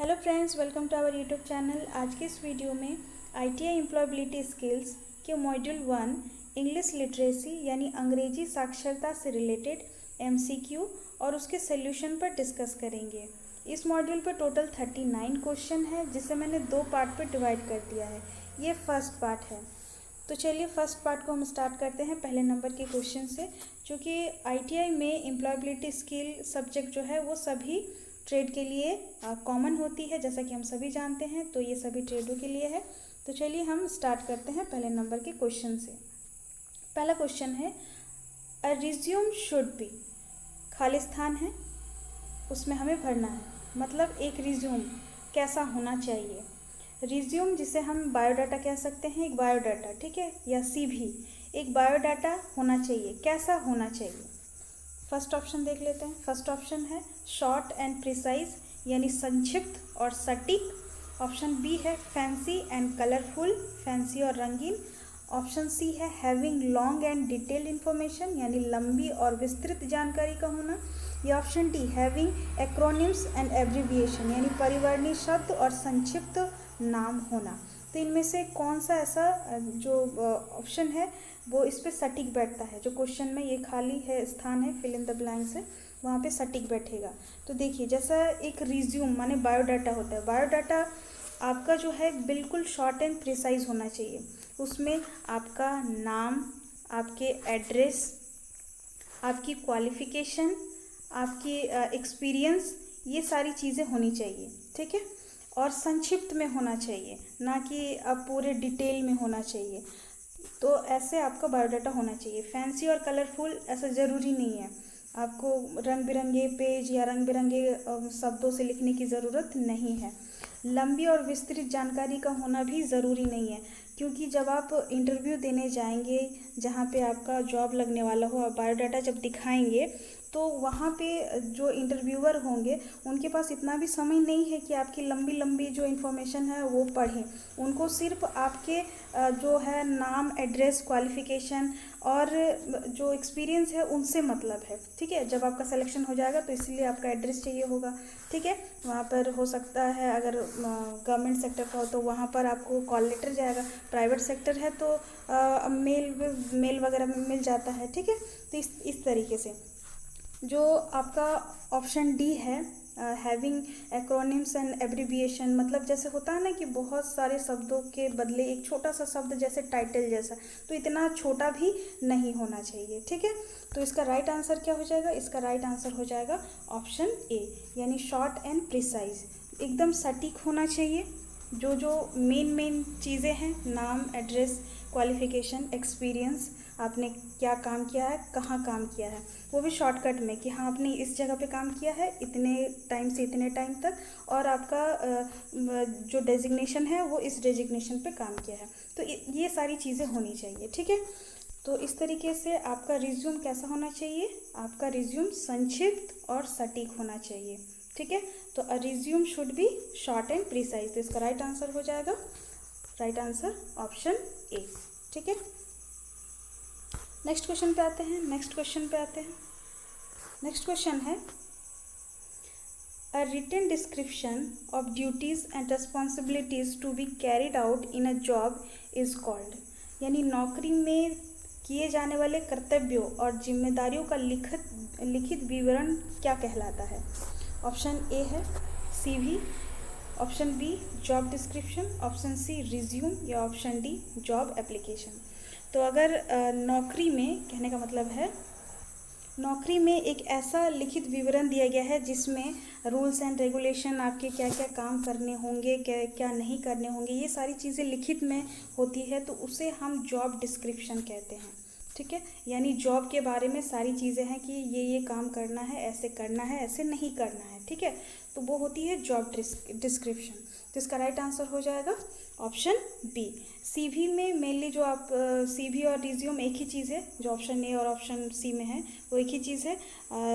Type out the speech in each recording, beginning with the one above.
Hello friends, welcome to our YouTube channel. आज के इस वीडियो में आईटीआई एम्प्लॉयबिलिटी स्किल्स के मॉड्यूल 1 इंग्लिश लिटरेसी यानी अंग्रेजी साक्षरता से रिलेटेड एमसीक्यू और उसके सॉल्यूशन पर डिस्कस करेंगे। इस मॉड्यूल पर टोटल 39 क्वेश्चन है, जिसे मैंने दो पार्ट पर डिवाइड कर दिया है। ये फर्स्ट पार्ट है। तो चलिए फर्स्ट पार्ट को हम स्टार्ट करते हैं पहले नंबर के क्वेश्चन से, जो कि आईटीआई में एम्प्लॉयबिलिटी स्किल सब्जेक्ट जो है वो सभी ट्रेड के लिए कॉमन होती है, जैसा कि हम सभी जानते हैं। तो ये सभी ट्रेडों के लिए है। तो चलिए हम स्टार्ट करते हैं पहले नंबर के क्वेश्चन से। पहला क्वेश्चन है, अ रिज्यूम शुड बी, खाली स्थान है उसमें हमें भरना है। मतलब एक रिज्यूम कैसा होना चाहिए। रिज्यूम जिसे हम बायोडाटा कह सकते हैं, एक बायोडाटा, ठीक है, या सीवी, एक बायोडाटा होना चाहिए। कैसा होना चाहिए? फर्स्ट ऑप्शन देख लेते हैं। फर्स्ट ऑप्शन है शॉर्ट एंड प्रिसाइज, यानी संक्षिप्त और सटीक। ऑप्शन बी है फैंसी एंड कलरफुल, फैंसी और रंगीन। ऑप्शन सी है having long and detailed information, यानी लंबी और विस्तृत जानकारी का होना। या option D having acronyms and abbreviation, यानी परिवर्णी शब्द और संक्षिप्त नाम होना। तो इनमें से कौन सा ऐसा जो ऑप्शन है वो इस पे सटीक बैठता है? जो क्वेश्चन में ये खाली है स्थान है, फिल इन द ब्लैंक्स है, वहाँ पे सटीक बैठेगा। तो देखिए, जैसा एक रिज्यूम माने बायोडाटा होता है, बायोडाटा आपका जो है बिल्कुल शॉर्ट एंड प्रिसाइज होना चाहिए। उसमें आपका नाम, आपके एड्रेस, आपकी क्वालिफ़िकेशन, आपकी एक्सपीरियंस, ये सारी चीज़ें होनी चाहिए, ठीक है। और संक्षिप्त में होना चाहिए, ना कि अब पूरे डिटेल में होना चाहिए। तो ऐसे आपका बायोडाटा होना चाहिए। फैंसी और कलरफुल ऐसा ज़रूरी नहीं है, आपको रंग बिरंगे पेज या रंग बिरंगे शब्दों से लिखने की ज़रूरत नहीं है। लंबी और विस्तृत जानकारी का होना भी ज़रूरी नहीं है, क्योंकि जब आप इंटरव्यू देने जाएंगे, जहाँ पे आपका जॉब लगने वाला हो, आप बायोडाटा जब दिखाएंगे तो वहाँ पे जो इंटरव्यूअर होंगे उनके पास इतना भी समय नहीं है कि आपकी लंबी लंबी जो इन्फॉर्मेशन है वो पढ़ें। उनको सिर्फ आपके जो है नाम, एड्रेस, क्वालिफ़िकेशन और जो एक्सपीरियंस है उनसे मतलब है, ठीक है। जब आपका सिलेक्शन हो जाएगा तो इसलिए आपका एड्रेस चाहिए होगा, ठीक है। वहाँ पर हो सकता है अगर गवर्नमेंट सेक्टर का हो तो वहाँ पर आपको कॉल लेटर जाएगा। प्राइवेट सेक्टर है तो मेल वगैरह में मिल जाता है, ठीक है। तो इस तरीके से जो आपका ऑप्शन डी है हैविंग एक्रोनिम्स एंड एब्रीविएशन, मतलब जैसे होता है ना कि बहुत सारे शब्दों के बदले एक छोटा सा शब्द, जैसे टाइटल जैसा, तो इतना छोटा भी नहीं होना चाहिए, ठीक है। तो इसका राइट आंसर क्या हो जाएगा? इसका राइट आंसर हो जाएगा ऑप्शन ए, यानी शॉर्ट एंड प्रिसाइज। एकदम सटीक होना चाहिए। जो मेन चीज़ें हैं, नाम, एड्रेस, क्वालिफ़िकेशन, एक्सपीरियंस, आपने क्या काम किया है, कहाँ काम किया है, वो भी शॉर्टकट में कि हाँ आपने इस जगह पे काम किया है इतने टाइम से इतने टाइम तक, और आपका जो डेजिग्नेशन है वो इस डेजिग्नेशन पे काम किया है। तो ये सारी चीज़ें होनी चाहिए, ठीक है। तो इस तरीके से आपका रिज्यूम कैसा होना चाहिए? आपका रिज्यूम संक्षिप्त और सटीक होना चाहिए, ठीक है। तो a resume should be short and precise. तो इसका राइट आंसर हो जाएगा, राइट आंसर ऑप्शन ए, ठीक है। नेक्स्ट क्वेश्चन पे आते हैं। नेक्स्ट क्वेश्चन है, a written description of duties and responsibilities to be carried out in a job is called, यानी नौकरी में किए जाने वाले कर्तव्यों और जिम्मेदारियों का लिखित विवरण क्या कहलाता है? ऑप्शन ए है CV, option B job description, option C resume, या ऑप्शन डी जॉब एप्लीकेशन। तो अगर नौकरी में, कहने का मतलब है नौकरी में एक ऐसा लिखित विवरण दिया गया है जिसमें रूल्स एंड रेगुलेशन, आपके क्या क्या काम करने होंगे, क्या क्या नहीं करने होंगे, ये सारी चीज़ें लिखित में होती है, तो उसे हम जॉब डिस्क्रिप्शन कहते हैं, ठीक है। यानी जॉब के बारे में सारी चीज़ें हैं कि ये काम करना है, ऐसे करना है, ऐसे नहीं करना है, ठीक है। तो वो होती है जॉब डिस्क्रिप्शन। तो इसका राइट आंसर हो जाएगा ऑप्शन बी। सीवी में मेनली जो आप सीवी और रिज्यूम एक ही चीज़ है, जो ऑप्शन ए और ऑप्शन सी में है वो एक ही चीज़ है।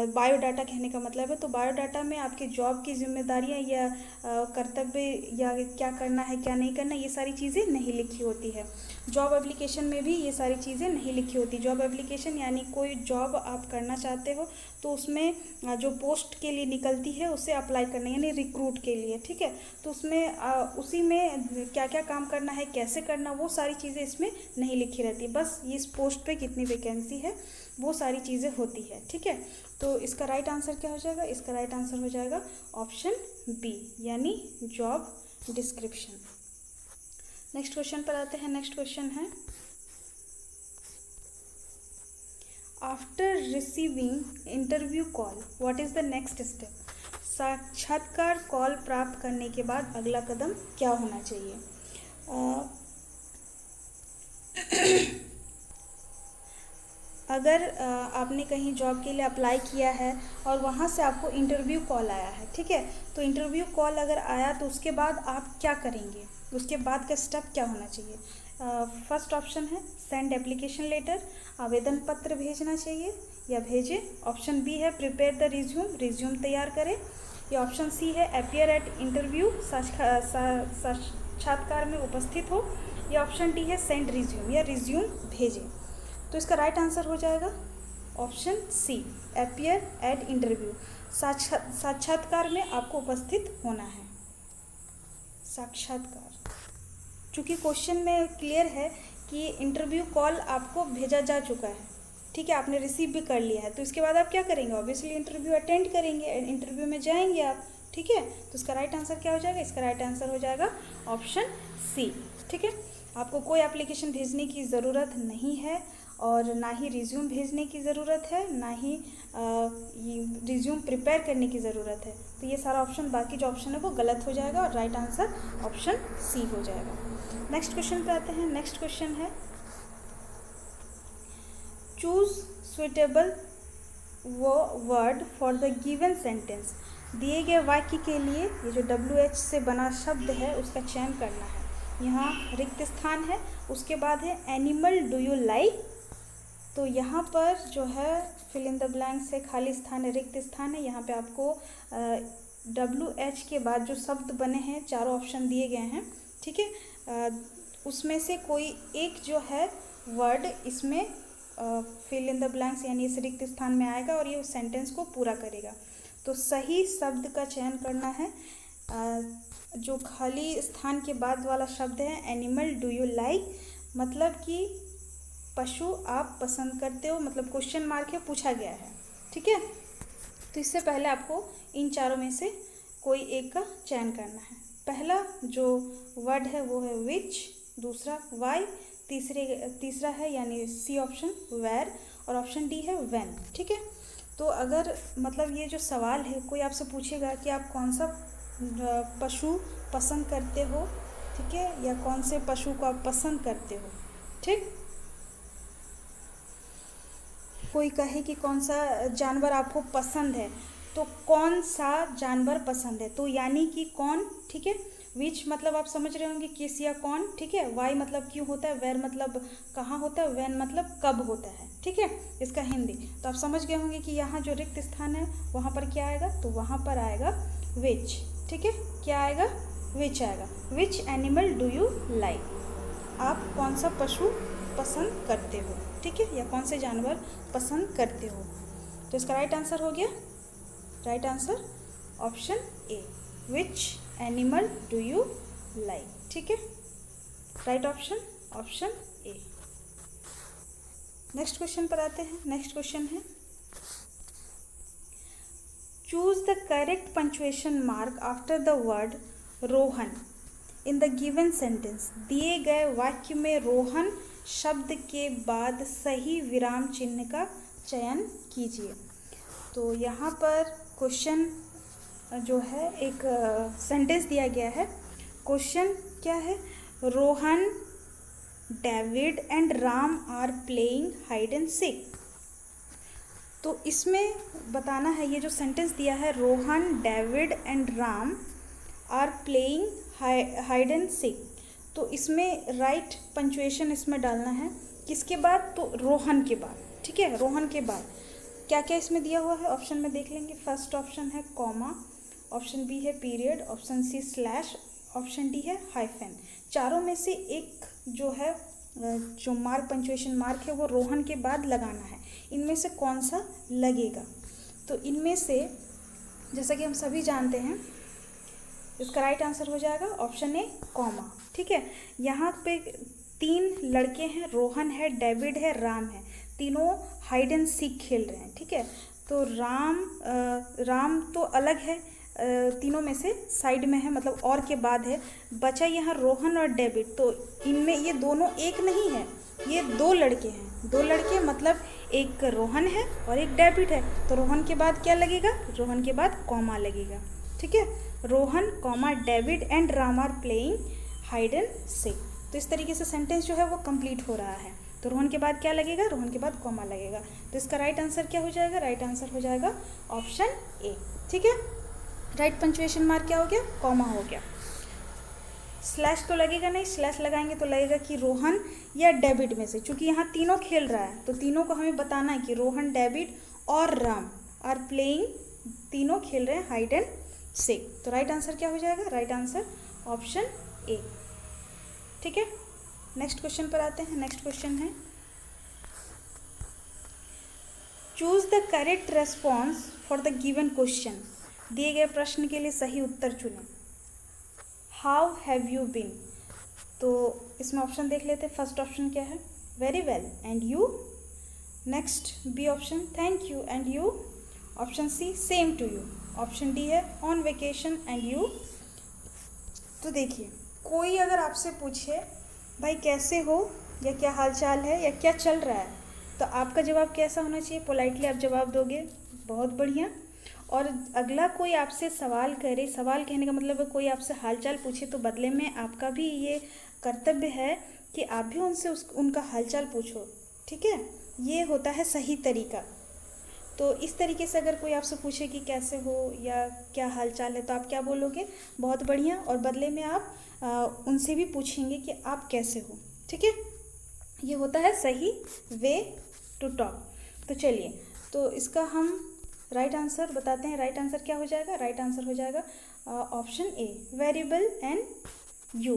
बायोडाटा कहने का मतलब है, तो बायोडाटा में आपके जॉब की जिम्मेदारियां या कर्तव्य या क्या करना है क्या नहीं करना, ये सारी चीज़ें नहीं लिखी होती है। जॉब एप्लीकेशन में भी ये सारी चीज़ें नहीं लिखी होती है। जॉब एप्लीकेशन यानी कोई जॉब आप करना चाहते हो तो उसमें जो पोस्ट के लिए निकलती है उसे अप्लाई करना, यानी रिक्रूट के लिए, ठीक है। तो उसमें उसी में क्या क्या काम करना है, कैसे करना, वो सारी चीज़ें इसमें नहीं लिखी रहती, बस इस पोस्ट पे कितनी वैकेंसी है वो सारी चीज़ें होती है, ठीक है। तो इसका राइट आंसर क्या हो जाएगा? इसका राइट आंसर हो जाएगा ऑप्शन बी, यानी जॉब डिस्क्रिप्शन। नेक्स्ट क्वेश्चन पर आते हैं। नेक्स्ट क्वेश्चन है, after receiving interview call what is the next step? साक्षात्कार कॉल प्राप्त करने के बाद अगला कदम क्या होना चाहिए? अगर आपने कहीं जॉब के लिए अप्लाई किया है और वहाँ से आपको इंटरव्यू कॉल आया है, ठीक है, तो इंटरव्यू कॉल अगर आया तो उसके बाद आप क्या करेंगे, उसके बाद का स्टेप क्या होना चाहिए? फर्स्ट ऑप्शन है सेंड एप्लीकेशन लेटर, आवेदन पत्र भेजना चाहिए या भेजें। ऑप्शन बी है प्रिपेयर द रिज्यूम, रिज्यूम तैयार करें। या ऑप्शन सी है अपीयर एट इंटरव्यू, साक्षात्कार में उपस्थित हो। या ऑप्शन डी है सेंड रिज्यूम, या रिज्यूम भेजें। तो इसका राइट आंसर हो जाएगा option C, appear at interview, साक्षात्कार में आपको उपस्थित होना है। साक्षात्कार, चूँकि क्वेश्चन में क्लियर है कि इंटरव्यू कॉल आपको भेजा जा चुका है, ठीक है, आपने रिसीव भी कर लिया है, तो इसके बाद आप क्या करेंगे? ऑब्वियसली इंटरव्यू अटेंड करेंगे, इंटरव्यू में जाएंगे आप, ठीक है। तो इसका राइट आंसर क्या हो जाएगा? इसका राइट आंसर हो जाएगा ऑप्शन सी, ठीक है। आपको कोई एप्लीकेशन भेजने की ज़रूरत नहीं है और ना ही रिज्यूम भेजने की ज़रूरत है, ना ही रिज्यूम प्रिपेयर करने की ज़रूरत है। तो ये सारा ऑप्शन, बाकी जो ऑप्शन है वो गलत हो जाएगा और राइट आंसर ऑप्शन सी हो जाएगा। नेक्स्ट क्वेश्चन पे आते हैं। नेक्स्ट क्वेश्चन है, choose suitable word for the given sentence. दिए गए वाक्य के लिए ये जो WH से बना शब्द है उसका चयन करना है। यहाँ रिक्त स्थान है, उसके बाद है एनिमल डू यू लाइक। तो यहाँ पर जो है फिल इन द ब्लैंक से खाली स्थान है, रिक्त स्थान है। यहाँ पे आपको WH के बाद जो शब्द बने हैं, चारों ऑप्शन दिए गए हैं, ठीक है, उसमें से कोई एक जो है वर्ड इसमें फिल इन द ब्लैंक्स यानी इस रिक्त स्थान में आएगा और ये उस सेंटेंस को पूरा करेगा। तो सही शब्द का चयन करना है। जो खाली स्थान के बाद वाला शब्द है एनिमल डू यू लाइक, मतलब कि पशु आप पसंद करते हो, मतलब क्वेश्चन मार्क है, पूछा गया है, ठीक है। तो इससे पहले आपको इन चारों में से कोई एक का चयन करना है। पहला जो वर्ड है वो है विच, दूसरा वाई, तीसरा है यानी सी ऑप्शन वेयर, और ऑप्शन डी है व्हेन, ठीक है। तो अगर मतलब ये जो सवाल है, कोई आपसे पूछेगा कि आप कौन सा पशु पसंद करते हो, ठीक है, या कौन से पशु को आप पसंद करते हो, ठीक। कोई कहे कि कौन सा जानवर आपको पसंद है, तो कौन सा जानवर पसंद है, तो यानी कि कौन, ठीक है। विच मतलब आप समझ रहे होंगे किस या कौन, ठीक है। वाई मतलब क्यों होता है, वेयर मतलब कहाँ होता है, व्हेन मतलब कब होता है, ठीक है, इसका हिंदी। तो आप समझ गए होंगे कि यहाँ जो रिक्त स्थान है वहाँ पर क्या आएगा, तो वहाँ पर आएगा विच, ठीक है। क्या आएगा? विच आएगा। Which animal do you like, आप कौन सा पशु पसंद करते हो, ठीक है, या कौन से जानवर पसंद करते हो। तो इसका राइट आंसर हो गया, right answer option A, which animal do you like, ठीक है, right option option A. Next question पर आते हैं। नेक्स्ट क्वेश्चन है, choose the correct punctuation mark after the word Rohan in the given sentence. दिए गए वाक्य में रोहन शब्द के बाद सही विराम चिन्ह का चयन कीजिए। तो यहाँ पर क्वेश्चन जो है, एक सेंटेंस दिया गया है। क्वेश्चन क्या है? Rohan, David and Ram are playing hide and seek. तो इसमें बताना है, ये जो सेंटेंस दिया है, Rohan, David and Ram are playing hide and seek, तो इसमें राइट पंक्चुएशन इसमें डालना है। किसके बाद? तो रोहन के बाद, ठीक है, रोहन के बाद क्या क्या इसमें दिया हुआ है ऑप्शन में देख लेंगे। फर्स्ट ऑप्शन है कॉमा, ऑप्शन बी है period, option C slash, option D है हाइफन। चारों में से एक जो है जो मार्क पंचुएशन मार्क है वो रोहन के बाद लगाना है। इनमें से कौन सा लगेगा? तो इनमें से जैसा कि हम सभी जानते हैं, इसका राइट आंसर हो जाएगा ऑप्शन ए कॉमा। ठीक है, यहाँ पे 3 लड़के हैं, रोहन है, डेविड है, राम है, तीनों हाइड एंड सीक खेल रहे हैं। ठीक है, तो राम तो अलग है, तीनों में से साइड में है, मतलब और के बाद है। बचा यहाँ रोहन और डेविड, तो इनमें ये दोनों एक नहीं है, ये 2 लड़के हैं। 2 लड़के मतलब एक रोहन है और एक डेविड है, तो रोहन के बाद क्या लगेगा? रोहन के बाद कॉमा लगेगा। ठीक है, Rohan comma David and Ram are playing hide and seek. तो इस तरीके से सेंटेंस जो है वो कंप्लीट हो रहा है। तो रोहन के बाद क्या लगेगा? रोहन के बाद कॉमा लगेगा। तो इसका राइट आंसर क्या हो जाएगा? राइट आंसर हो जाएगा ऑप्शन ए। ठीक है, राइट पंचुएशन मार्क क्या हो गया? कॉमा हो गया। स्लैश तो लगेगा नहीं, स्लैश लगाएंगे तो लगेगा कि रोहन या डेविड में से, चूंकि यहाँ तीनों खेल रहा है तो तीनों को हमें बताना है कि रोहन, डेविड और राम आर प्लेइंग, तीनों खेल रहे हैं हाइड एंड सीक। तो राइट आंसर क्या हो जाएगा? Right answer option A. ठीक है, नेक्स्ट क्वेश्चन पर आते हैं। नेक्स्ट क्वेश्चन है, choose the correct response for the given question. दिए गए प्रश्न के लिए सही उत्तर चुनें। How have you been? तो इसमें ऑप्शन देख लेते हैं। फर्स्ट ऑप्शन क्या है? Very well and you. Next B option, thank you and you. Option C, same to you. Option D है ऑन वेकेशन एंड यू। तो देखिए, कोई अगर आपसे पूछे भाई कैसे हो, या क्या हाल चाल है, या क्या चल रहा है, तो आपका जवाब कैसा होना चाहिए? पोलाइटली आप जवाब दोगे, बहुत बढ़िया। और अगला कोई आपसे सवाल करे, सवाल कहने का मतलब है कोई आपसे हालचाल पूछे, तो बदले में आपका भी ये कर्तव्य है कि आप भी उनसे उनका हालचाल पूछो। ठीक है, ये होता है सही तरीका। तो इस तरीके से अगर कोई आपसे पूछे कि कैसे हो या क्या हालचाल है, तो आप क्या बोलोगे? बहुत बढ़िया। और बदले में आप उनसे भी पूछेंगे कि आप कैसे हो। ठीक है, ये होता है सही वे टू टॉक। तो चलिए, तो इसका हम राइट आंसर बताते हैं। राइट आंसर क्या हो जाएगा? राइट आंसर हो जाएगा option A, variable and you.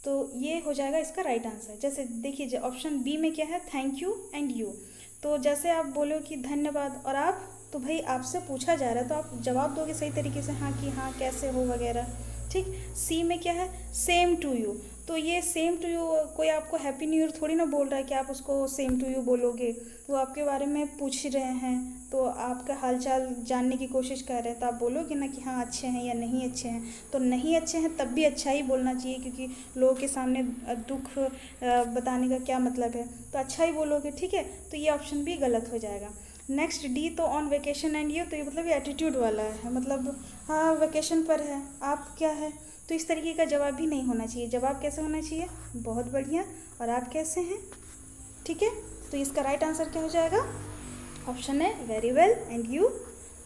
तो ये हो जाएगा इसका राइट आंसर। जैसे देखिए, ऑप्शन बी में क्या है? Thank you and you. तो जैसे आप बोलो कि धन्यवाद और आप, तो भाई आपसे पूछा जा रहा है तो आप जवाब दोगे सही तरीके से, हाँ कि हाँ कैसे हो वगैरह। ठीक, सी में क्या है? Same to you. तो ये सेम टू यू, कोई आपको हैप्पी न्यू ईयर थोड़ी ना बोल रहा है कि आप उसको सेम टू यू बोलोगे। वो आपके बारे में पूछ रहे हैं, तो आपका हालचाल जानने की कोशिश कर रहे हैं, तो आप बोलोगे ना कि हाँ अच्छे हैं या नहीं अच्छे हैं। तो नहीं अच्छे हैं तब भी अच्छा ही बोलना चाहिए, क्योंकि लोगों के सामने दुख बताने का क्या मतलब है, तो अच्छा ही बोलोगे। ठीक है, तो ये ऑप्शन भी गलत हो जाएगा। नेक्स्ट डी, तो ऑन वेकेशन एंड यू, तो ये मतलब ये एटीट्यूड वाला है, मतलब हाँ वेकेशन पर है, आप क्या है। तो इस तरीके का जवाब भी नहीं होना चाहिए। जवाब कैसे होना चाहिए? बहुत बढ़िया, और आप कैसे हैं। ठीक है, तो इसका राइट आंसर क्या हो जाएगा? ऑप्शन है वेरी वेल एंड यू।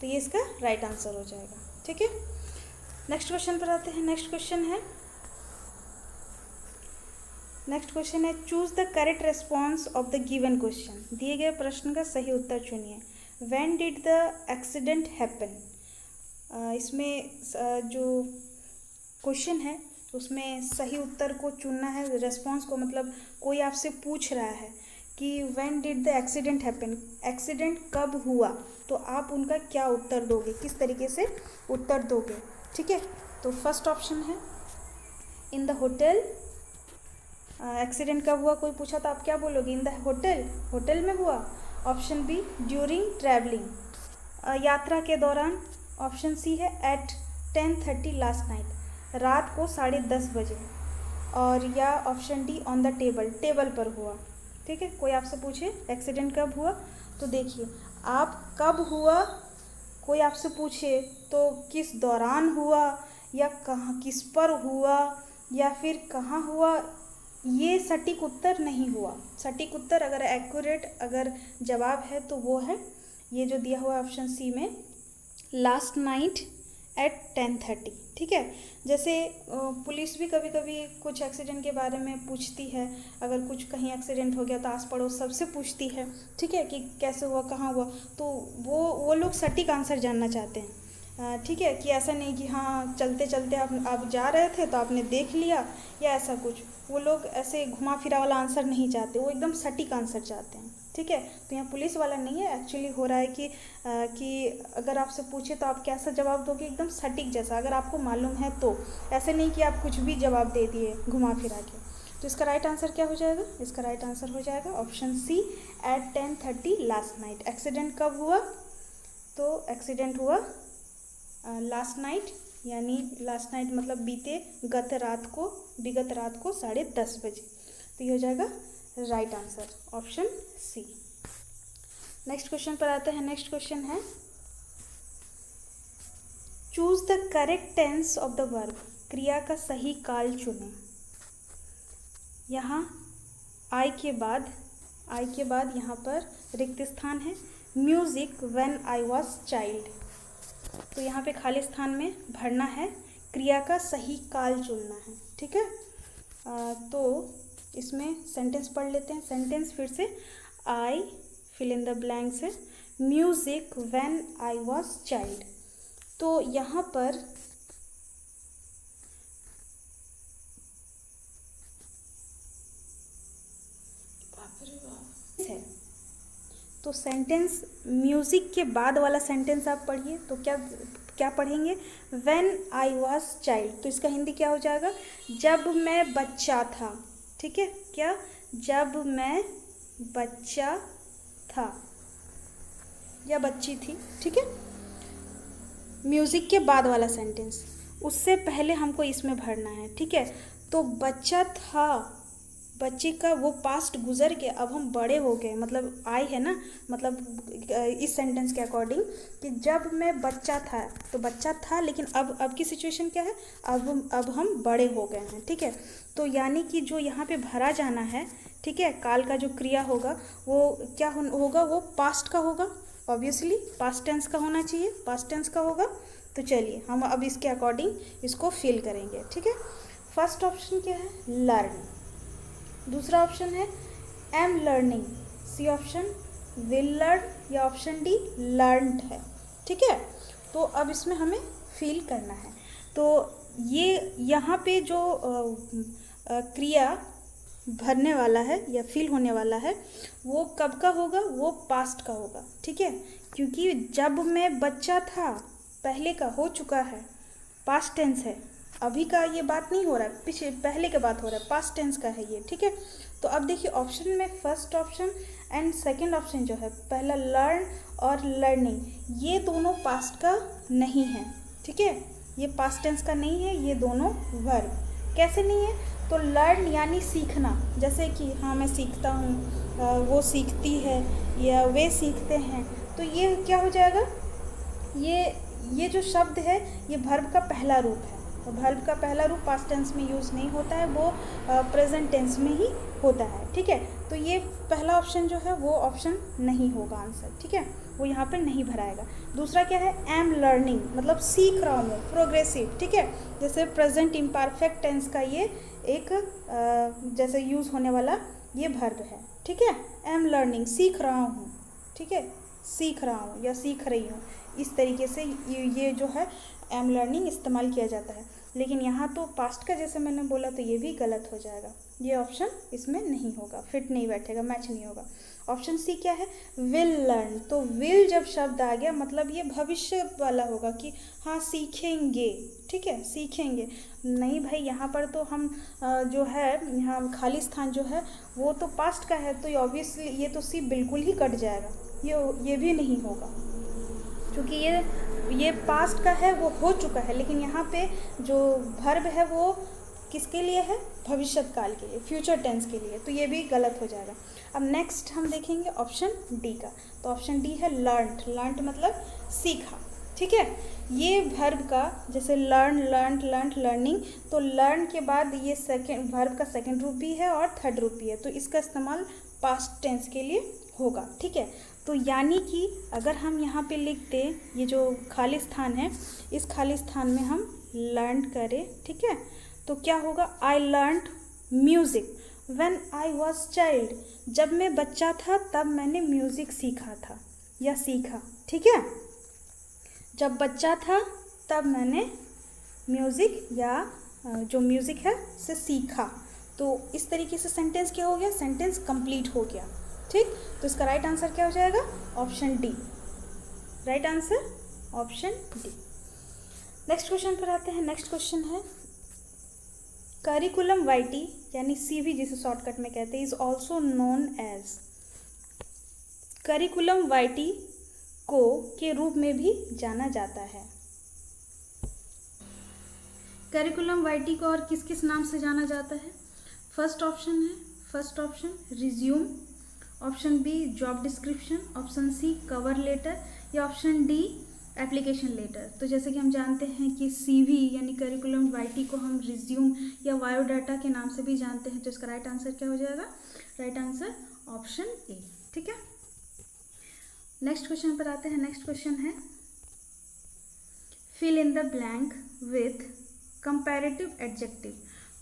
तो ये इसका राइट आंसर हो जाएगा। ठीक है, नेक्स्ट क्वेश्चन पर आते हैं। नेक्स्ट क्वेश्चन है choose the correct response of the given question. दिए गए प्रश्न का सही उत्तर चुनिए। When did the accident happen? इसमें जो क्वेश्चन है उसमें सही उत्तर को चुनना है। रेस्पॉन्स को मतलब कोई आपसे पूछ रहा है कि when did the accident happen, accident कब हुआ, तो आप उनका क्या उत्तर दोगे, किस तरीके से उत्तर दोगे। ठीक है, तो फर्स्ट ऑप्शन है इन द होटल। एक्सीडेंट कब हुआ कोई पूछा तो आप क्या बोलोगे? इन द होटल, होटल में हुआ। ऑप्शन बी ड्यूरिंग ट्रैवलिंग, यात्रा के दौरान। ऑप्शन सी है एट 10:30 लास्ट नाइट, रात को 10:30 बजे। और या option D on the table, table पर हुआ। ठीक है, कोई आपसे पूछे एक्सीडेंट कब हुआ, तो देखिए आप कब हुआ, कोई आपसे पूछे तो किस दौरान हुआ, या कहाँ किस पर हुआ, या फिर कहाँ हुआ, ये सटीक उत्तर नहीं हुआ। सटीक उत्तर अगर एक्यूरेट अगर जवाब है तो वो है ये जो दिया हुआ ऑप्शन सी में, लास्ट नाइट एट 10:30। ठीक है, जैसे पुलिस भी कभी कभी कुछ एक्सीडेंट के बारे में पूछती है। अगर कुछ कहीं एक्सीडेंट हो गया तो आस पड़ोस सबसे पूछती है। ठीक है, कि कैसे हुआ, कहाँ हुआ, तो वो लोग सटीक आंसर जानना चाहते हैं। ठीक है, कि ऐसा नहीं कि हाँ चलते चलते आप जा रहे थे तो आपने देख लिया या ऐसा कुछ। वो लोग ऐसे घुमा फिरा वाला आंसर नहीं चाहते, वो एकदम सटीक आंसर चाहते हैं। ठीक है, तो यहाँ पुलिस वाला नहीं है, एक्चुअली हो रहा है कि अगर आपसे पूछे तो आप कैसा जवाब दोगे, एकदम सटीक जैसा, अगर आपको मालूम है तो। ऐसे नहीं कि आप कुछ भी जवाब दे दिए घुमा फिरा के। तो इसका राइट आंसर क्या हो जाएगा? इसका राइट आंसर हो जाएगा option C, at 10:30 last night. Accident कब हुआ? तो एक्सीडेंट हुआ लास्ट नाइट, यानी लास्ट नाइट मतलब विगत रात को 10:30 बजे। तो ये हो जाएगा right answer, option C. Next question पर आते हैं। नेक्स्ट क्वेश्चन है, choose the correct tense of the verb. क्रिया का सही काल चुनें। यहाँ आई के बाद यहाँ पर रिक्त स्थान है, music when I was child. तो यहाँ पे खाली स्थान में भरना है, क्रिया का सही काल चुनना है। ठीक है, तो इसमें सेंटेंस पढ़ लेते हैं। सेंटेंस फिर से, I fill in the blanks है, music when I was child. तो यहाँ पर है, तो सेंटेंस म्यूजिक के बाद वाला सेंटेंस आप पढ़िए। तो क्या पढ़ेंगे? When I was child. तो इसका हिंदी क्या हो जाएगा? जब मैं बच्चा था। ठीक है, क्या? जब मैं बच्चा था या बच्ची थी। ठीक है, म्यूजिक के बाद वाला सेंटेंस, उससे पहले हमको इसमें भरना है। ठीक है, तो बच्चा था, बच्चे का वो पास्ट गुजर के अब हम बड़े हो गए, मतलब आई है ना, मतलब इस सेंटेंस के अकॉर्डिंग कि जब मैं बच्चा था, तो बच्चा था, लेकिन अब की सिचुएशन क्या है? अब हम बड़े हो गए हैं। ठीक है, तो यानी कि जो यहाँ पे भरा जाना है, ठीक है, काल का जो क्रिया होगा वो क्या होगा? वो पास्ट का होगा, ऑब्वियसली पास्ट टेंस का होना चाहिए, पास्ट टेंस का होगा। तो चलिए हम अब इसके अकॉर्डिंग इसको फिल करेंगे। ठीक है, फर्स्ट ऑप्शन क्या है? लर्न। दूसरा ऑप्शन है am learning. C option will learn, या ऑप्शन डी लर्नड है। ठीक है, तो अब इसमें हमें फिल करना है। तो ये यहाँ पे जो क्रिया भरने वाला है या फिल होने वाला है वो कब का होगा? वो पास्ट का होगा। ठीक है, क्योंकि जब मैं बच्चा था पहले का हो चुका है, पास्ट टेंस है, अभी का ये बात नहीं हो रहा है, पहले का बात हो रहा है, पास्ट टेंस का है ये। ठीक है, तो अब देखिए ऑप्शन में first option and second option जो है, पहला लर्न और लर्निंग, ये दोनों पास्ट का नहीं है। ठीक है, ये पास्ट टेंस का नहीं है, ये दोनों वर्ब। कैसे नहीं है? तो लर्न यानी सीखना, जैसे कि हाँ मैं सीखता हूँ, वो सीखती है, या वे सीखते हैं। तो ये क्या हो जाएगा? ये जो शब्द है ये वर्ब का पहला रूप है। तो वर्ब का पहला रूप पास्ट टेंस में यूज़ नहीं होता है, वो प्रेजेंट टेंस में ही होता है। ठीक है, तो ये पहला ऑप्शन जो है वो ऑप्शन नहीं होगा आंसर। ठीक है, वो यहाँ पर नहीं भराएगा। दूसरा क्या है? एम लर्निंग, मतलब सीख रहा हूँ, प्रोग्रेसिव। ठीक है, जैसे प्रेजेंट इम्परफेक्ट टेंस का ये एक जैसे यूज़ होने वाला ये वर्ब है। ठीक है, एम लर्निंग, सीख रहा हूँ। ठीक है, सीख रहा हूँ या सीख रही हूँ, इस तरीके से ये जो है एम लर्निंग इस्तेमाल किया जाता है। लेकिन यहाँ तो पास्ट का जैसे मैंने बोला, तो ये भी गलत हो जाएगा, ये ऑप्शन इसमें नहीं होगा, फिट नहीं बैठेगा, मैच नहीं होगा। ऑप्शन सी क्या है? Will learn. तो विल जब शब्द आ गया मतलब ये भविष्य वाला होगा कि हाँ सीखेंगे। ठीक है, सीखेंगे। नहीं भाई, यहाँ पर तो हम जो है यहाँ खाली स्थान जो है वो तो पास्ट का है, तो ऑब्वियसली ये तो सी बिल्कुल ही कट जाएगा, ये भी नहीं होगा, क्योंकि ये पास्ट का है, वो हो चुका है। लेकिन यहाँ पे जो वर्ब है वो किसके लिए है? भविष्य काल के लिए, फ्यूचर टेंस के लिए, तो ये भी गलत हो जाएगा। अब नेक्स्ट हम देखेंगे ऑप्शन डी का। तो ऑप्शन डी है लर्नड। लर्नड मतलब सीखा। ठीक है, ये वर्ब का जैसे लर्न, लर्नड, लर्नड, लर्निंग, तो लर्न के बाद ये सेकंड वर्ब का सेकंड रूप भी है और थर्ड रूप भी है, तो इसका इस्तेमाल पास्ट टेंस के लिए होगा। ठीक है, तो यानी कि अगर हम यहाँ पे लिख दें, ये जो खाली स्थान है, इस खाली स्थान में हम लर्न करें। ठीक है, तो क्या होगा? I learned music when I was child. जब मैं बच्चा था तब मैंने म्यूज़िक सीखा था या सीखा। ठीक है, जब बच्चा था तब मैंने म्यूज़िक या जो म्यूज़िक है से सीखा। तो इस तरीके से सेंटेंस क्या हो गया, सेंटेंस कंप्लीट हो गया। ठीक, तो इसका राइट आंसर क्या हो जाएगा, option D. Right answer option D. Next question पर आते हैं। नेक्स्ट क्वेश्चन है करिकुलम वाइटी यानी सीवी जिसे शॉर्टकट में कहते हैं is also known as. Curriculum vitae को के रूप में भी जाना जाता है। करिकुलम वाइटी को और किस किस नाम से जाना जाता है? First option resume, option B job description, option C cover letter या ऑप्शन डी एप्लीकेशन लेटर। तो जैसे कि हम जानते हैं कि सीवी यानी करिकुलम वाइटी को हम रिज्यूम या बायोडाटा के नाम से भी जानते हैं। तो इसका राइट आंसर क्या हो जाएगा? Right answer option A. ठीक है, नेक्स्ट क्वेश्चन पर आते हैं। नेक्स्ट क्वेश्चन है fill in the blank with comparative adjective.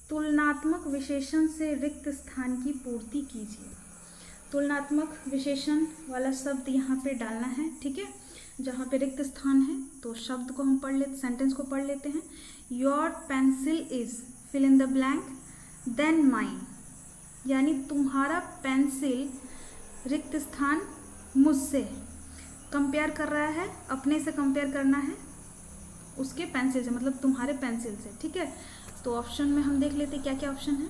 तुलनात्मक विशेषण से रिक्त स्थान की पूर्ति कीजिए। तुलनात्मक विशेषण वाला शब्द यहाँ पे डालना है। ठीक है, जहाँ पे रिक्त स्थान है तो शब्द को हम पढ़ लेते, सेंटेंस को पढ़ लेते हैं। Your pencil is fill in the blank than mine, यानी तुम्हारा पेंसिल रिक्त स्थान मुझसे। कंपेयर कर रहा है, अपने से कंपेयर करना है उसके पेंसिल से, मतलब तुम्हारे पेंसिल से। ठीक है, तो ऑप्शन में हम देख लेते क्या क्या ऑप्शन है।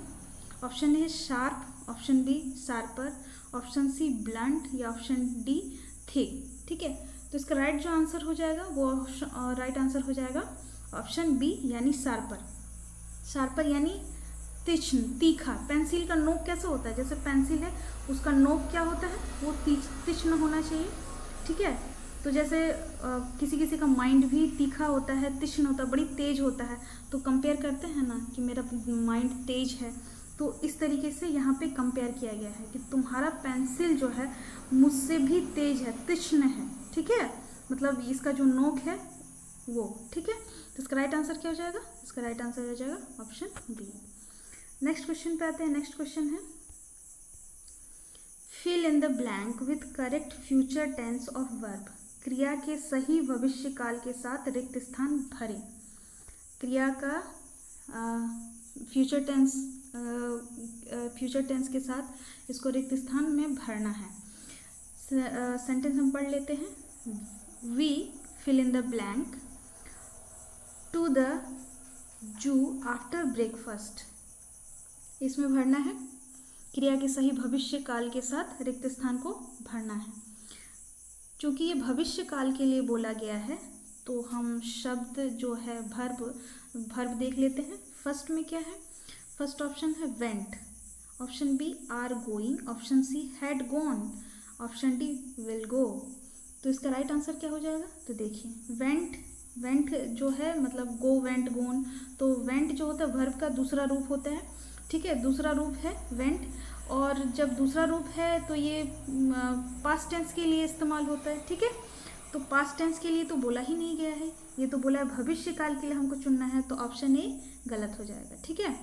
Option A sharp, option B sharper, option C blunt या ऑप्शन डी थिक। ठीक है, तो इसका राइट जो आंसर हो जाएगा वो राइट आंसर हो जाएगा ऑप्शन बी यानी शार्पर। शार्पर यानी तीक्ष्ण, तीखा। पेंसिल का नोक कैसा होता है, जैसे पेंसिल है उसका नोक क्या होता है, वो तीक्ष्ण होना चाहिए। ठीक है, तो जैसे किसी किसी का माइंड भी तीखा होता है, तीक्ष्ण होता है, बड़ी तेज होता है, तो कंपेयर करते हैं ना कि मेरा माइंड तेज है। तो इस तरीके से यहाँ पे कंपेयर किया गया है कि तुम्हारा पेंसिल जो है मुझसे भी तेज है, तीक्ष्ण है। ठीक है, मतलब इसका जो नोक है वो। ठीक है, तो इसका राइट आंसर क्या हो जाएगा? इसका राइट आंसर हो जाएगा ऑप्शन बी। नेक्स्ट क्वेश्चन पे आते हैं। नेक्स्ट क्वेश्चन है fill in the blank with correct future tense of verb. क्रिया के सही भविष्य काल के साथ रिक्त स्थान भरें। क्रिया का फ्यूचर टेंस के साथ इसको रिक्त स्थान में भरना है। सेंटेंस हम पढ़ लेते हैं। We fill in the blank to the zoo after breakfast. इसमें भरना है क्रिया के सही भविष्य काल के साथ रिक्त स्थान को भरना है। चूँकि ये भविष्य काल के लिए बोला गया है तो हम शब्द जो है भर्ब देख लेते हैं। फर्स्ट में क्या है? फर्स्ट ऑप्शन है went, option B are going, option C had gone, option D will go. तो इसका राइट आंसर क्या हो जाएगा? तो देखिए वेंट जो है मतलब गो, वेंट, गोन। तो वेंट जो होता है वर्ब का दूसरा रूप होता है। ठीक है, दूसरा रूप है वेंट, और जब दूसरा रूप है तो ये पास्ट टेंस के लिए इस्तेमाल होता है। ठीक है, तो पास्ट टेंस के लिए तो बोला ही नहीं गया है, ये तो बोला है भविष्य काल के लिए हमको चुनना है, तो ऑप्शन ए गलत हो जाएगा। ठीक है,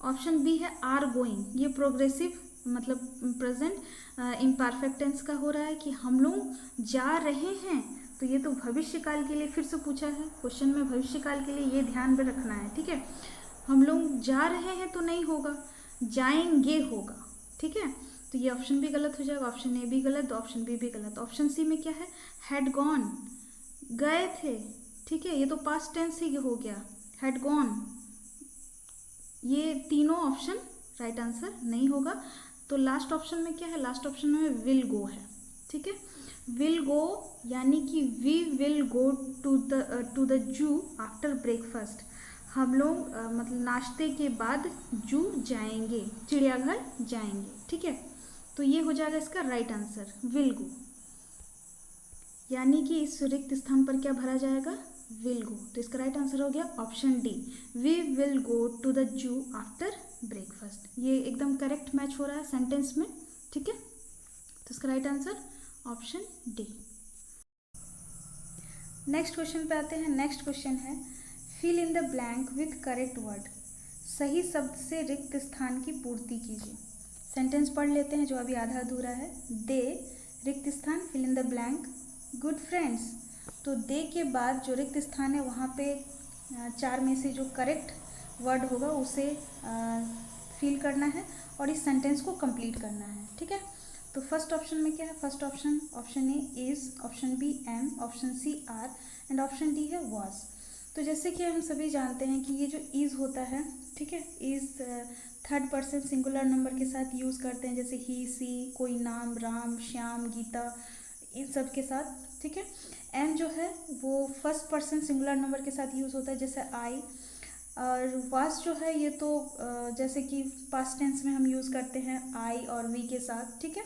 ऑप्शन बी है आर गोइंग, ये प्रोग्रेसिव मतलब प्रेजेंट इम्परफेक्ट टेंस का हो रहा है कि हम लोग जा रहे हैं, तो ये तो भविष्य काल के लिए फिर से पूछा है क्वेश्चन में, भविष्य काल के लिए ये ध्यान में रखना है। ठीक है, हम लोग जा रहे हैं तो नहीं होगा, जाएंगे होगा। ठीक है, तो ये ऑप्शन भी गलत हो जाएगा, ऑप्शन ए भी गलत, ऑप्शन बी भी गलत। ऑप्शन सी में क्या है? हैड गॉन, गए थे। ठीक है, ये तो पास्ट टेंस ही हो गया, हैड गॉन। ये तीनों ऑप्शन राइट आंसर नहीं होगा। तो लास्ट ऑप्शन में क्या है? लास्ट ऑप्शन में विल गो है। ठीक है, विल गो यानी कि we will go to the zoo after breakfast. हम लोग मतलब नाश्ते के बाद जू जाएंगे, चिड़ियाघर जाएंगे। ठीक है, तो ये हो जाएगा इसका राइट आंसर विल गो, यानी कि इस रिक्त स्थान पर क्या भरा जाएगा? Will go. तो इसका राइट आंसर हो गया option D, we will go to the zoo after breakfast. ये एकदम करेक्ट मैच हो रहा है सेंटेंस में। ठीक है, तो इसका right answer option D. Next question पे आते हैं। नेक्स्ट क्वेश्चन है fill in the blank with correct word. सही शब्द से रिक्त स्थान की पूर्ति कीजिए। सेंटेंस पढ़ लेते हैं जो अभी आधा अधूरा है। दे रिक्त स्थान fill in the blank good friends. तो दे के बाद जो रिक्त स्थान है वहाँ पे 4 में से जो करेक्ट वर्ड होगा उसे फिल करना है और इस सेंटेंस को कंप्लीट करना है। ठीक है, तो फर्स्ट ऑप्शन में क्या है? First option A is, option B am, option C are and option D है वॉज। तो जैसे कि हम सभी जानते हैं कि ये जो इज़ होता है, ठीक है, is third person singular number के साथ यूज़ करते हैं, जैसे ही, सी, कोई नाम, राम, श्याम, गीता, इन सब के साथ। ठीक है, एम जो है वो फर्स्ट पर्सन सिंगुलर नंबर के साथ यूज़ होता है, जैसे आई। और वास जो है ये तो जैसे कि पास्ट टेंस में हम यूज़ करते हैं आई और वी के साथ। ठीक है,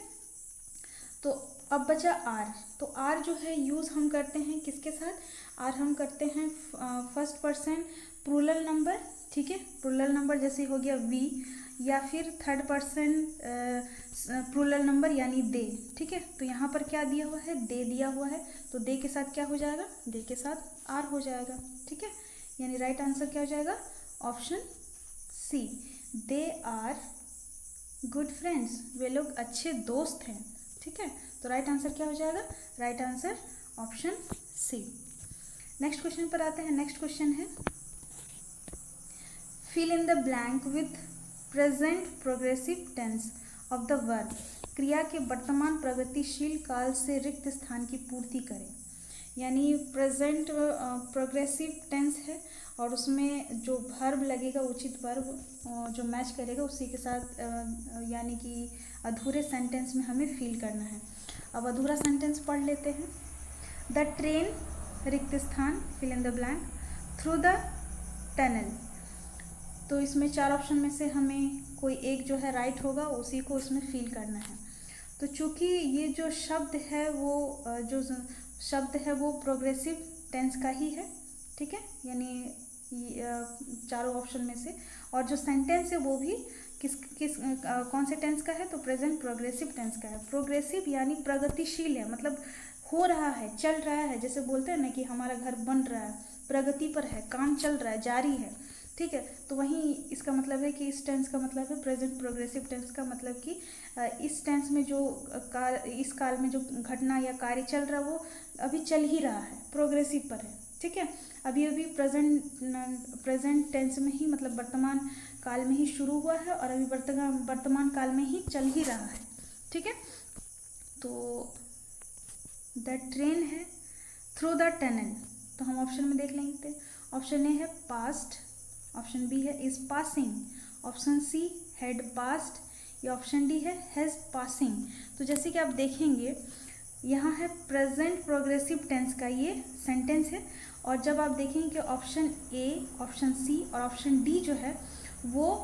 तो अब बचा आर। तो आर जो है यूज़ हम करते हैं किसके साथ? आर हम करते हैं फर्स्ट पर्सन प्लूरल नंबर। ठीक है, प्लूरल नंबर जैसे हो गया वी, या फिर थर्ड पर्सन प्लूरल नंबर यानी दे। ठीक है, तो यहाँ पर क्या दिया हुआ है? दे दिया हुआ है, तो दे के साथ क्या हो जाएगा? दे के साथ आर हो जाएगा। ठीक है, यानी राइट आंसर क्या हो जाएगा? Option C, they are good friends, वे लोग अच्छे दोस्त हैं। ठीक है, तो राइट आंसर क्या हो जाएगा? Right answer option C. Next question पर आते हैं। नेक्स्ट क्वेश्चन है fill in the blank with present progressive tense of the verb. क्रिया के वर्तमान प्रगतिशील काल से रिक्त स्थान की पूर्ति करें। यानी प्रेजेंट प्रोग्रेसिव टेंस है और उसमें जो वर्ब लगेगा, उचित वर्ब जो मैच करेगा उसी के साथ यानी कि अधूरे सेंटेंस में हमें फिल करना है। अब अधूरा सेंटेंस पढ़ लेते हैं। द ट्रेन, रिक्त स्थान, fill in the blank, through the tunnel. तो इसमें 4 ऑप्शन में से हमें कोई एक जो है राइट होगा, उसी को इसमें फिल करना है। तो चूँकि ये जो शब्द है वो प्रोग्रेसिव टेंस का ही है। ठीक है, यानी चारों ऑप्शन में से, और जो सेंटेंस है वो भी कौन से टेंस का है? तो प्रेजेंट प्रोग्रेसिव टेंस का है। प्रोग्रेसिव यानी प्रगतिशील है, मतलब हो रहा है, चल रहा है। जैसे बोलते हैं ना कि हमारा घर बन रहा है, प्रगति पर है, काम चल रहा है, जारी है। ठीक है, तो वहीं इसका मतलब है कि इस टेंस का मतलब है प्रेजेंट प्रोग्रेसिव टेंस का मतलब कि इस टेंस में जो इस काल में जो घटना या कार्य चल रहा है वो अभी चल ही रहा है, प्रोग्रेसिव पर है। ठीक है, अभी प्रेजेंट टेंस में ही, मतलब वर्तमान काल में ही शुरू हुआ है और अभी वर्तमान काल में ही चल ही रहा है। ठीक है, तो द ट्रेन है थ्रू द टनल। तो हम ऑप्शन में देख लेंगे। ऑप्शन ए है पास्ट, ऑप्शन बी है is passing, option C had passed, या ऑप्शन डी है हैज़ पासिंग। तो जैसे कि आप देखेंगे यहाँ है प्रेजेंट प्रोग्रेसिव टेंस का ये सेंटेंस है, और जब आप देखेंगे कि ऑप्शन ए, ऑप्शन सी और ऑप्शन डी जो है वो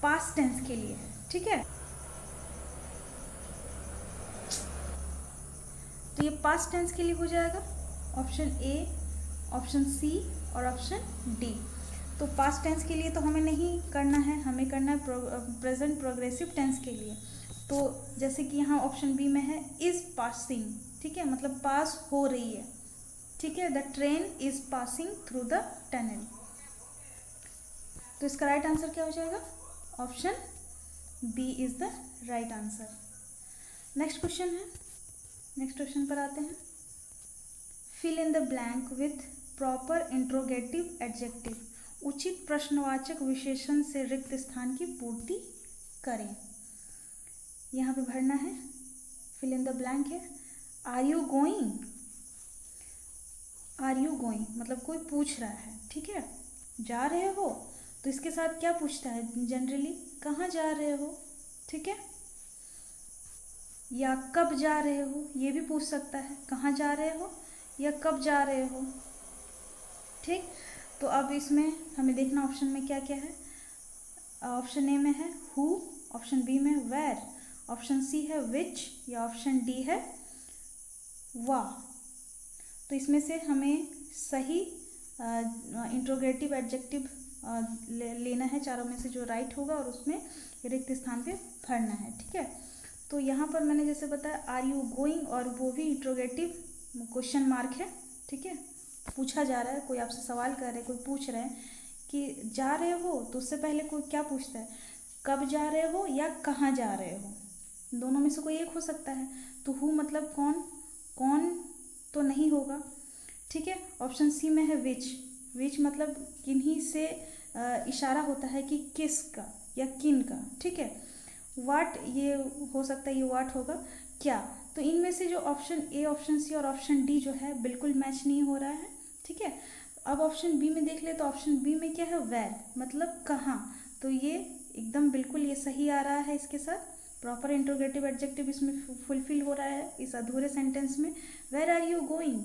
पास्ट टेंस के लिए है। ठीक है, तो ये पास्ट टेंस के लिए हो जाएगा ऑप्शन ए, ऑप्शन सी और ऑप्शन डी। तो पास्ट टेंस के लिए तो हमें नहीं करना है, हमें करना है प्रेजेंट प्रोग्रेसिव टेंस के लिए। तो जैसे कि यहाँ ऑप्शन बी में है इज़ पासिंग। ठीक है, मतलब पास हो रही है। ठीक है, the train is passing through the tunnel. तो इसका राइट आंसर क्या हो जाएगा? Option B is the right answer. Next question है। नेक्स्ट क्वेश्चन पर आते हैं। Fill in the blank with proper interrogative adjective. उचित प्रश्नवाचक विशेषण से रिक्त स्थान की पूर्ति करें। यहाँ पे भरना है, फिल इन द ब्लैंक है are you going. Are you going मतलब कोई पूछ रहा है, ठीक है, जा रहे हो, तो इसके साथ क्या पूछता है जनरली? कहाँ जा रहे हो, ठीक है, या कब जा रहे हो, ये भी पूछ सकता है, कहाँ जा रहे हो या कब जा रहे हो। ठीक, तो अब इसमें हमें देखना ऑप्शन में क्या क्या है। ऑप्शन ए में है हु, ऑप्शन बी में वेयर, ऑप्शन सी है विच, या ऑप्शन डी है वाह। तो इसमें से हमें सही इंट्रोगेटिव एडजेक्टिव लेना है, चारों में से जो राइट होगा, और उसमें रिक्त स्थान पे भरना है। ठीक है, तो यहाँ पर मैंने जैसे बताया आर यू गोइंग, और वो भी इंट्रोगेटिव क्वेश्चन मार्क है। ठीक है, पूछा जा रहा है, कोई आपसे सवाल कर रहे हैं, कोई पूछ रहे हैं कि जा रहे हो, तो उससे पहले कोई क्या पूछता है, कब जा रहे हो या कहाँ जा रहे हो। दोनों में से कोई एक हो सकता है। तो हु मतलब कौन, कौन तो नहीं होगा, ठीक है। ऑप्शन सी में है विच। विच मतलब किन्हीं से इशारा होता है कि किस का या किन का, ठीक है। वाट, ये हो सकता है ये वाट होगा, क्या। तो इनमें से जो ऑप्शन ए, ऑप्शन सी और ऑप्शन डी जो है बिल्कुल मैच नहीं हो रहा है, ठीक है। अब ऑप्शन बी में देख ले तो ऑप्शन बी में क्या है, वेर मतलब कहाँ। तो ये एकदम बिल्कुल ये सही आ रहा है इसके साथ। प्रॉपर इंट्रोगेटिव एडजेक्टिव इसमें फुलफिल हो रहा है इस अधूरे सेंटेंस में। वेर आर यू गोइंग,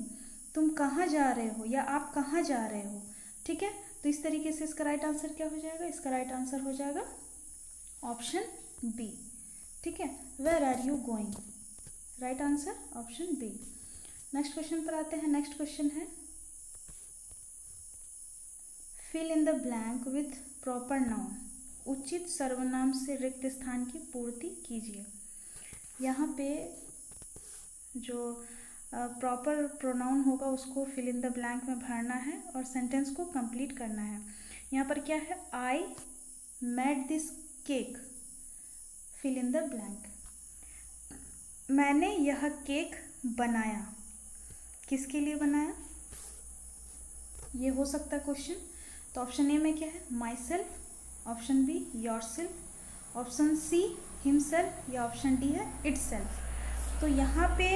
तुम कहाँ जा रहे हो या आप कहाँ जा रहे हो, ठीक है। तो इस तरीके से इसका राइट आंसर क्या हो जाएगा, इसका राइट आंसर हो जाएगा ऑप्शन बी, ठीक है। Where are you going, right answer option B. Next question पर आते हैं। नेक्स्ट क्वेश्चन है fill in the blank with proper noun, उचित सर्वनाम से रिक्त स्थान की पूर्ति कीजिए। यहाँ पे जो प्रॉपर प्रोनाउन होगा उसको फिल इन द ब्लैंक में भरना है और सेंटेंस को कंप्लीट करना है। यहाँ पर क्या है, I made this cake, fill in the blank. मैंने यह केक बनाया, किसके लिए बनाया, ये हो सकता है क्वेश्चन। तो ऑप्शन ए में क्या है, myself, option B yourself, option C himself या ऑप्शन डी है इटसेल्फ। तो यहाँ पे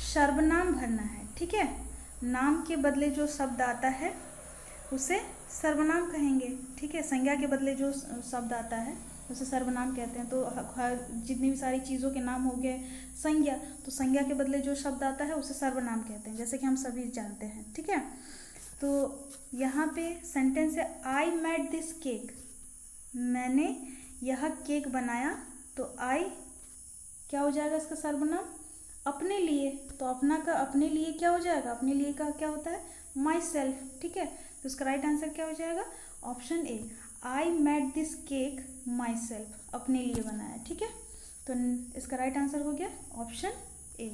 सर्वनाम भरना है, ठीक है। नाम के बदले जो शब्द आता है उसे सर्वनाम कहेंगे, ठीक है। संज्ञा के बदले जो शब्द आता है उसे सर्वनाम कहते हैं। तो जितनी भी सारी चीज़ों के नाम हो गए संज्ञा, तो संज्ञा के बदले जो शब्द आता है उसे सर्वनाम कहते हैं, जैसे कि हम सभी जानते हैं, ठीक है। तो यहाँ पे सेंटेंस है आई मेड दिस केक, मैंने यह केक बनाया। तो आई क्या हो जाएगा इसका सर्वनाम, अपने लिए। तो अपना का अपने लिए क्या हो जाएगा, अपने लिए का क्या होता है, माई सेल्फ, ठीक है। तो इसका राइट आंसर क्या हो जाएगा, option A, I made this cake my self, अपने लिए बनाया, ठीक है। तो इसका राइट आंसर हो गया ऑप्शन ए।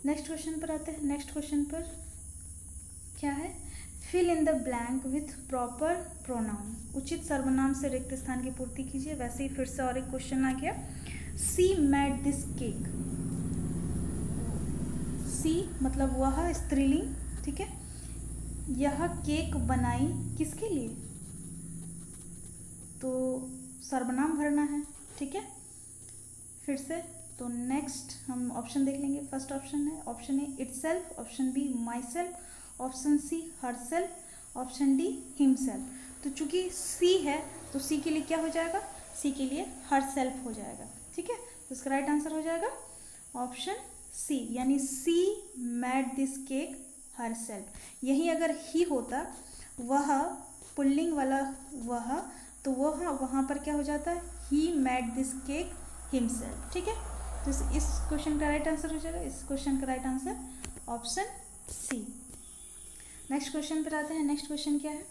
नेक्स्ट क्वेश्चन पर आते हैं। नेक्स्ट क्वेश्चन पर क्या है, fill in the blank with proper pronoun, उचित सर्वनाम से रिक्त स्थान की पूर्ति कीजिए। वैसे ही फिर से और एक क्वेश्चन आ गया, सी मेड दिस केक। सी मतलब वह स्त्रीलिंग, ठीक है। यह केक बनाई किसके लिए, तो सर्वनाम भरना है, ठीक है। फिर से तो नेक्स्ट हम ऑप्शन देख लेंगे। फर्स्ट ऑप्शन है option A itself, option B myself, option C herself, option D himself. तो चूंकि सी है तो सी के लिए क्या हो जाएगा, सी के लिए हरसेल्फ हो जाएगा, ठीक है। तो इसका राइट आंसर हो जाएगा ऑप्शन सी, यानी सी मेड दिस केक हरसेल्फ। यही अगर ही होता, वह पुल्लिंग वाला वह, तो वह वहाँ पर क्या हो जाता है, he made this cake himself, ठीक है। तो इस क्वेश्चन का राइट आंसर हो जाएगा, इस क्वेश्चन का right answer option C. Next question पर आते हैं। नेक्स्ट क्वेश्चन क्या है,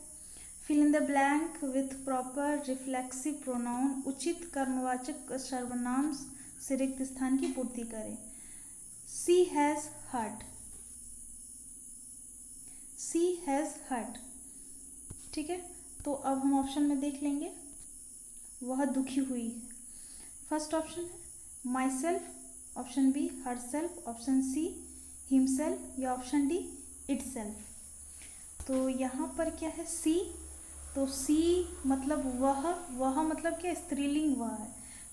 fill in the blank with proper reflexive pronoun, उचित कर्मवाचक सर्वनाम से रिक्त स्थान की पूर्ति करें। She has hurt, she has hurt, ठीक है। तो अब हम ऑप्शन में देख लेंगे, वह दुखी हुई है। फर्स्ट ऑप्शन है myself, option B herself, option C himself या ऑप्शन डी इटसेल्फ। तो यहाँ पर क्या है, सी। तो सी मतलब वह मतलब क्या, स्त्रीलिंग वह है।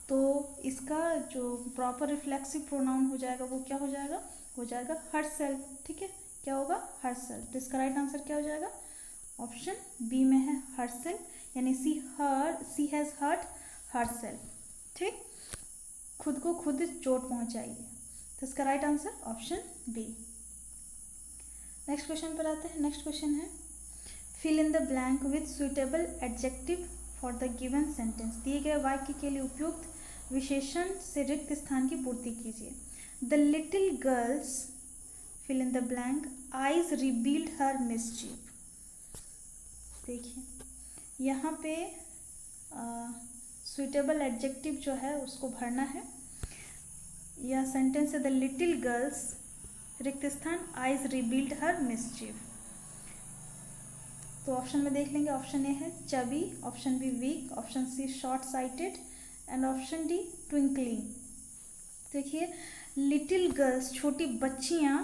तो इसका जो प्रॉपर रिफ्लेक्सिव प्रोनाउन हो जाएगा वो क्या हो जाएगा, हो जाएगा हर सेल्फ, ठीक है। क्या होगा, हर सेल्फ। तो इसका राइट आंसर क्या हो जाएगा, ऑप्शन बी में है हर सेल्फ, यानी she has hurt herself, ठीक। खुद को खुद चोट पहुंचाई है। तो इसका right answer option B. Next question पर आते हैं। नेक्स्ट क्वेश्चन है fill in the blank with suitable adjective for the given sentence, दिए गए वाक्य के लिए उपयुक्त विशेषण से रिक्त स्थान की पूर्ति कीजिए। The little girls fill in the blank eyes revealed her mischief. देखिए यहाँ पे सुइटेबल एडजेक्टिव जो है उसको भरना है। यह सेंटेंस है, द लिटिल गर्ल्स रिक्त स्थान आईज रिवील्ड हर मिसचीफ। तो ऑप्शन में देख लेंगे, ऑप्शन ए है chubby, option B weak, option C short sighted and option D twinkling. देखिए लिटिल गर्ल्स छोटी बच्चियाँ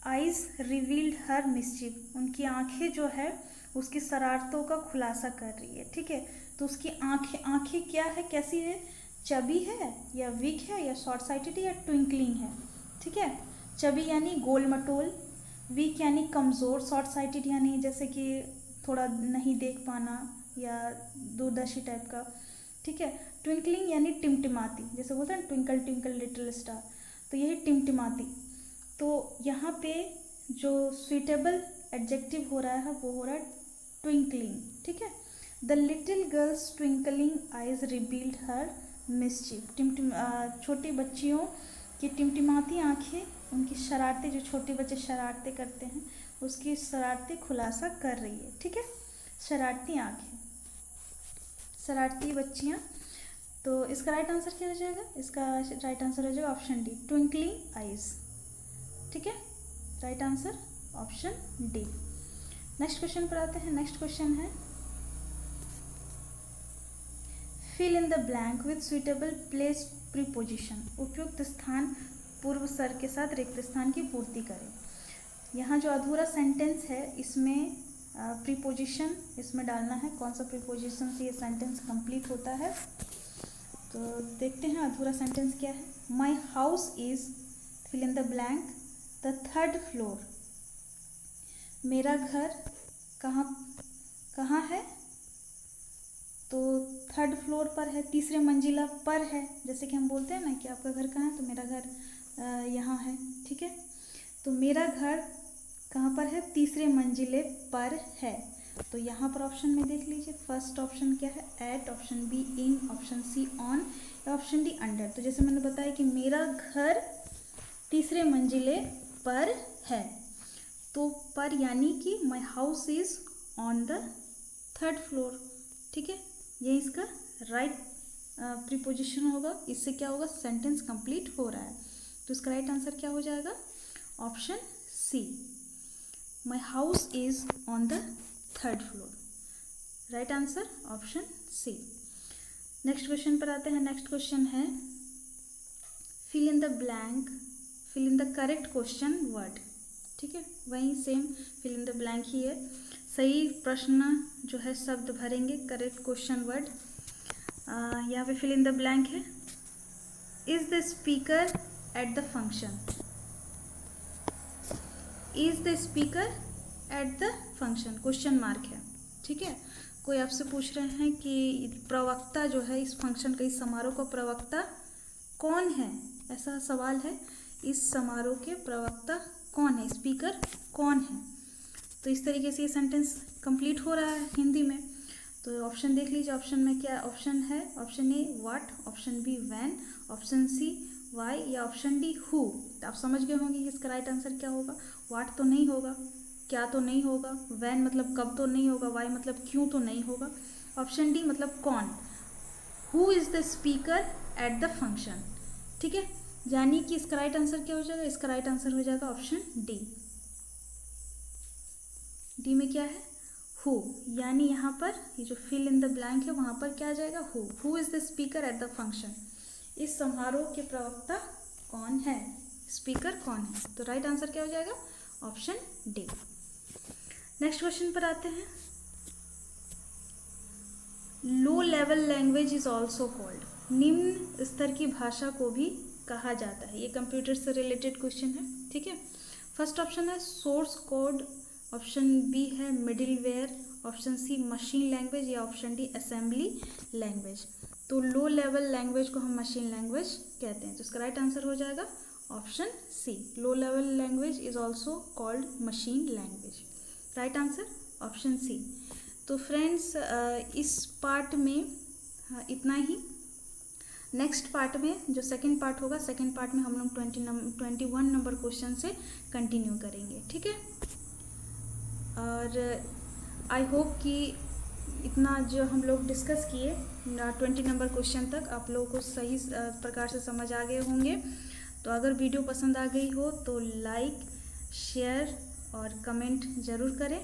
आइज रिवील्ड हर मिस्चिफ, उनकी आंखें जो है उसकी शरारतों का खुलासा कर रही है। ठीक है, तो उसकी आंखें क्या है, कैसी है, चबी है या वीक है या शॉर्ट साइटेड या ट्विंकलिंग है। ठीक है, चबी यानी गोल मटोल, वीक यानी कमज़ोर, शॉर्ट साइटेड यानी जैसे कि थोड़ा नहीं देख पाना या दूरदर्शी टाइप का। ठीक है, ट्विंकलिंग यानी टिमटिमाती, जैसे बोलते हैं ट्विंकल ट्विंकल लिटिल स्टार, तो यही टिमटिमाती। तो यहाँ पे जो सुइटेबल एडजेक्टिव हो रहा है वो हो रहा है ट्विंकलिंग। ठीक है, the little girls twinkling eyes revealed her mischief, छोटी बच्चियों की टिमटिमाती आंखें उनकी शरारतें, जो छोटे बच्चे शरारतें करते हैं उसकी शरारतें खुलासा कर रही है। ठीक है, शरारती आंखें, शरारती बच्चियाँ। तो इसका राइट आंसर क्या हो जाएगा, इसका राइट आंसर हो जाएगा ऑप्शन डी, ट्विंकलिंग आइज। ठीक है, right answer option D. Next question पर आते हैं। नेक्स्ट क्वेश्चन है fill in the blank with suitable place preposition, उपयुक्त स्थान पूर्व स्वर के साथ रिक्त स्थान की पूर्ति करें। यहाँ जो अधूरा सेंटेंस है इसमें प्रीपोजिशन इसमें डालना है, कौन सा प्रीपोजिशन से ये सेंटेंस कंप्लीट होता है। तो देखते हैं अधूरा सेंटेंस क्या है। My house is fill in the blank the third floor, मेरा घर कहाँ है, तो थर्ड फ्लोर पर है, तीसरे मंजिला पर है। जैसे कि हम बोलते हैं ना कि आपका घर कहाँ है, तो मेरा घर यहाँ है। ठीक है, तो मेरा घर कहाँ पर है, तीसरे मंजिले पर है। तो यहाँ पर ऑप्शन में देख लीजिए, फर्स्ट ऑप्शन क्या है, at, option B in, option C on, option D under. तो जैसे मैंने बताया कि मेरा घर तीसरे मंजिले पर है, तो पर यानी कि माई house is on the third floor. ठीक है, ये इसका राइट प्रीपोजिशन होगा, इससे क्या होगा, सेंटेंस कंप्लीट हो रहा है। तो इसका राइट आंसर क्या हो जाएगा, option C, my house is on the third floor. Right answer option C. Next question पर आते हैं। नेक्स्ट क्वेश्चन है fill in the blank, fill in the correct question word. ठीक है, वहीं same fill in the blank ही है, सही प्रश्न जो है शब्द भरेंगे, करेक्ट क्वेश्चन वर्ड। यहाँ पे फिल इन द ब्लैंक है, is the speaker at the function, is the speaker at the function, question mark है। ठीक है, कोई आपसे पूछ रहे हैं कि प्रवक्ता जो है इस फंक्शन का, इस समारोह का प्रवक्ता कौन है, ऐसा सवाल है, इस समारोह के प्रवक्ता कौन है, स्पीकर कौन है। तो इस तरीके से ये सेंटेंस कंप्लीट हो रहा है हिंदी में। तो ऑप्शन देख लीजिए, ऑप्शन में क्या ऑप्शन है, option A what, option B when, option C why या ऑप्शन डी हु। तो आप समझ गए होंगे कि इसका राइट आंसर क्या होगा। व्हाट तो नहीं होगा, क्या तो नहीं होगा, व्हेन मतलब कब तो नहीं होगा, वाई मतलब क्यों तो नहीं होगा, ऑप्शन डी मतलब कौन, who is the speaker at the function. ठीक है, यानी कि इसका राइट आंसर क्या हो जाएगा, इसका राइट आंसर हो जाएगा ऑप्शन डी। डी में क्या है, हु, यानी यहाँ पर ये जो फिल इन द ब्लैंक है वहाँ पर क्या आ जाएगा, who is the speaker at the function, इस समारोह के प्रवक्ता कौन है, स्पीकर कौन है। तो राइट आंसर क्या हो जाएगा, ऑप्शन डी। नेक्स्ट क्वेश्चन पर आते हैं। लो level language is also called, निम्न स्तर की भाषा को भी कहा जाता है। ये कंप्यूटर से रिलेटेड क्वेश्चन है। ठीक है, फर्स्ट ऑप्शन है सोर्स कोड, ऑप्शन बी है middleware, option C machine language या ऑप्शन डी असेंबली लैंग्वेज। तो लो लेवल लैंग्वेज को हम मशीन लैंग्वेज कहते हैं। तो इसका राइट आंसर हो जाएगा option C, low level language is also called machine language. Right answer option C. तो फ्रेंड्स इस पार्ट में इतना ही। नेक्स्ट पार्ट में जो सेकंड पार्ट होगा, सेकंड पार्ट में हम लोग 21 नंबर क्वेश्चन से कंटिन्यू करेंगे। ठीक है, और आई होप कि इतना जो हम लोग डिस्कस किए 20 नंबर क्वेश्चन तक आप लोगों को सही प्रकार से समझ आ गए होंगे। तो अगर वीडियो पसंद आ गई हो तो लाइक, शेयर और कमेंट ज़रूर करें।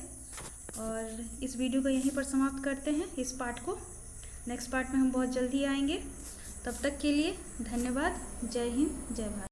और इस वीडियो को यहीं पर समाप्त करते हैं, इस पार्ट को। नेक्स्ट पार्ट में हम बहुत जल्दी आएंगे। तब तक के लिए धन्यवाद। जय हिंद, जय भारत।